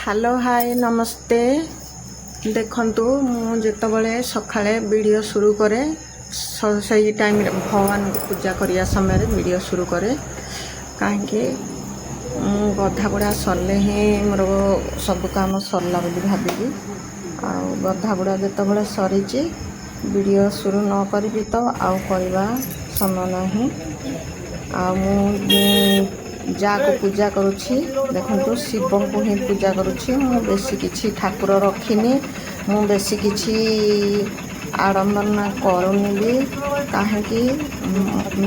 Hello hi नमस्ते। देखंतु मु जेतबले सकाळे वीडियो शुरू करे सही टाइम रे भगवान को पूजा करिया समय वीडियो शुरू करे कहीं गधा बुड़ा सरले ही मोर सब काम सरला बोली भाविकी आ गधा बुड़ा जेतबले सरीची वीडियो शुरू न करी तो आउ करवा समय नहीं आ जा को पूजा करुछि देखंतु शिव को ही पूजा करुछि मु बेसी किछि ठाकुर रखिनी मु बेसी किछि आडंबरना करूनी भी काहेकि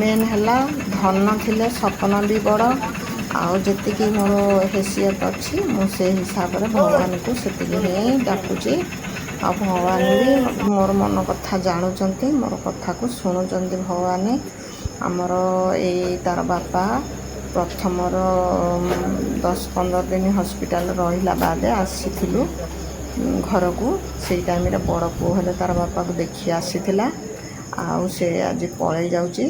मेन हला धन थिले सपन भी बड़ आउ जतिकी मोर हैसियत अच्छी मु से हिसाब रे भगवान को सेतिकी ही डाकुछि आ भगवान भी मोर मन कथा जानुचंती मोर कथा को सुनुचंती भगवान आमर ए तार बापा प्रथम 10-15 दिन हॉस्पिटल रहिला बाद आसीथिलु घर को से टाइम रे बड़ पु हेले तार बापा को देखि आसीथिला आउ से आज पळै जाउची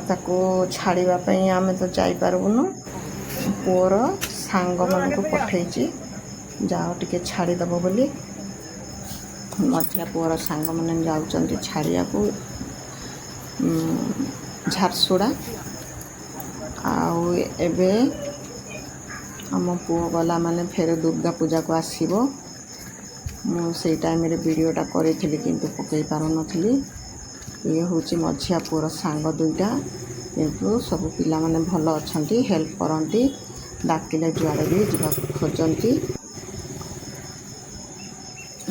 ताको छाड़ीबा पई आमे तो जाई पारबुनु पुअर सांग मन को पठेइची जाओ टिके छाड़ी दबो बोली मध्या पुअर सांग मन जाउचंती छाड़िया को झारसुड़ा आउ एबे आम पुओ गला माने फेर दुर्गा पूजा को आसीबो मु से टाइम रे वीडियोटा करिथिली किंतु पकई पारो नथिली ये होची मझिया पुअर सांग दुईटा किंतु सब पिला माने भलो अछंती हेल्प करंती डाकिले जुआड़े भी जीवा खोजंती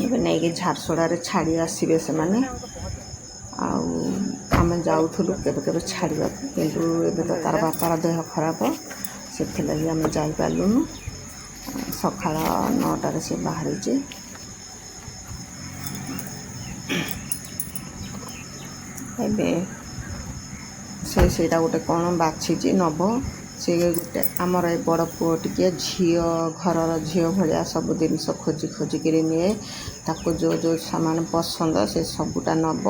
एबे नै के झारसुड़ा रे छाड़ी आसीबे से माने आउ आम जाऊलु के छाड़ा किंतु एबे तो तार बापार देह खराब से लगी आम जापारूनु सका 9टार से बाहरी सेटा गोटे कौन बाछी नब से गोटे आमर ए बड़ पुओ टिके झी घर झी भाया सब जिनस खोजी खोजिक निए ताको जो जो सामान पसंद से सबूटा नब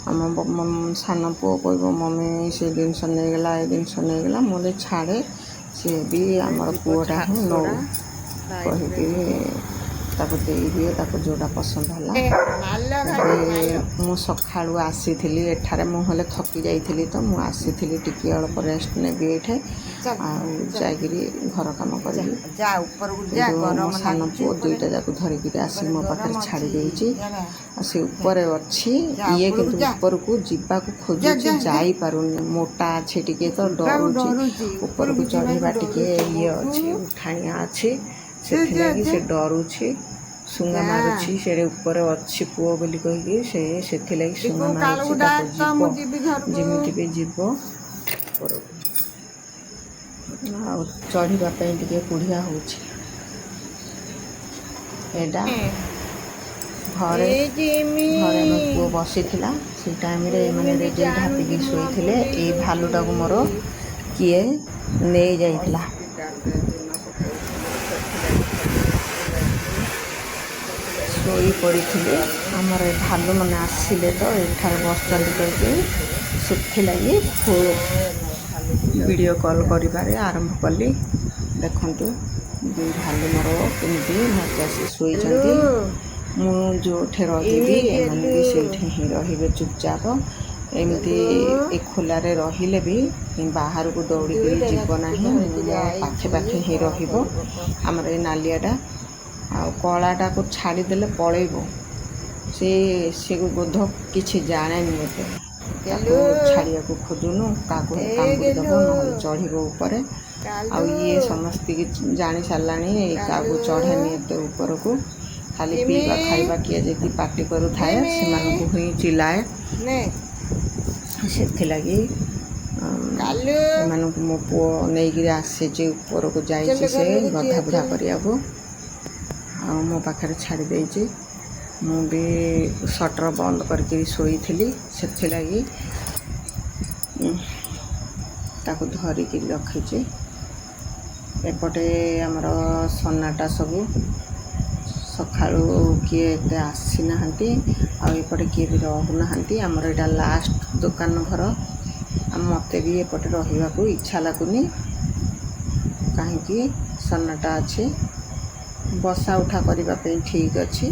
आम सान पुओ कह मम्मी से जिनस नहींगला ये जिनस नहींगला मुझे छाड़े सी भी आमर पुओटा ही नौ कहीकि दिए जोटा पसंद है मु सका आसी एठारे मुझे थकी जाइली तो मुझे आसी टिके अल्प रेस्ट ने ये जाकरी घर कम करी मो सान पुओ दुईटा जाक धरिकी आसिक मो पाखे छाड़ी से ऊपर अच्छी ये किंतु ऊपर को जीवा को खोजुची जाई पारुनी मोटा अच्छे टिके तो डरुची ऊपर को चढ़ा टिके ये अच्छी उठाणिया अच्छी से डरुची सुंगा मारुची से ऊपर अच्छी पुओ बोली कहीकि से सुंगा मारुची जमी भी जीव चढ़ापी टे कुढ़िया हो घरे घरे पुओ बसी से टाइम रे मैंने रेजे ढापिकी शोते ये भालुटा को मोर किए नहीं जाइला शोई पड़ी आमर भालू मैंने आसिले तो एठार बस करके लगी वीडियो कॉल करिबारे आरंभ कली देखंतु भालू मोर केमती मजा से शोई मु जो रही भी से रे चुपचाप एमती ए खोलारे रहिले भी बाहर को दौड़ी जीवना पाखे पाखे ही रमर ये नालियाटा आ कलाटा को छाड़ीदे पलैब से बोध किसी जाने छाड़िया को खोजुनु क्या दब ना चढ़ ऊपर ये समस्त जानी सारा क्या चढ़ेनि एत ऊपर को खाली पीवा खाइबा किए जी पार्टी करू थाए से ही चिल्लाए से लगी मो पुओ नहीं आसी ऊपर को जाइए से गधा बुढ़ा करिया को मो पाखे छाड़ी देची मु भी शटर बंद करके शोई से लगी ताको धरिकी रखी एपटे आमर सन्नाटा सबू सका किए आसी ना आउपटे किए भी रहूना आमर यहाँ लास्ट दुकान घर मत भी एपटे रहा इच्छा लगुनि कहीं सन्नाटा अच्छे ବସା ଉଠା କରିବା ପାଇଁ ଠିକ୍ ଅଛି।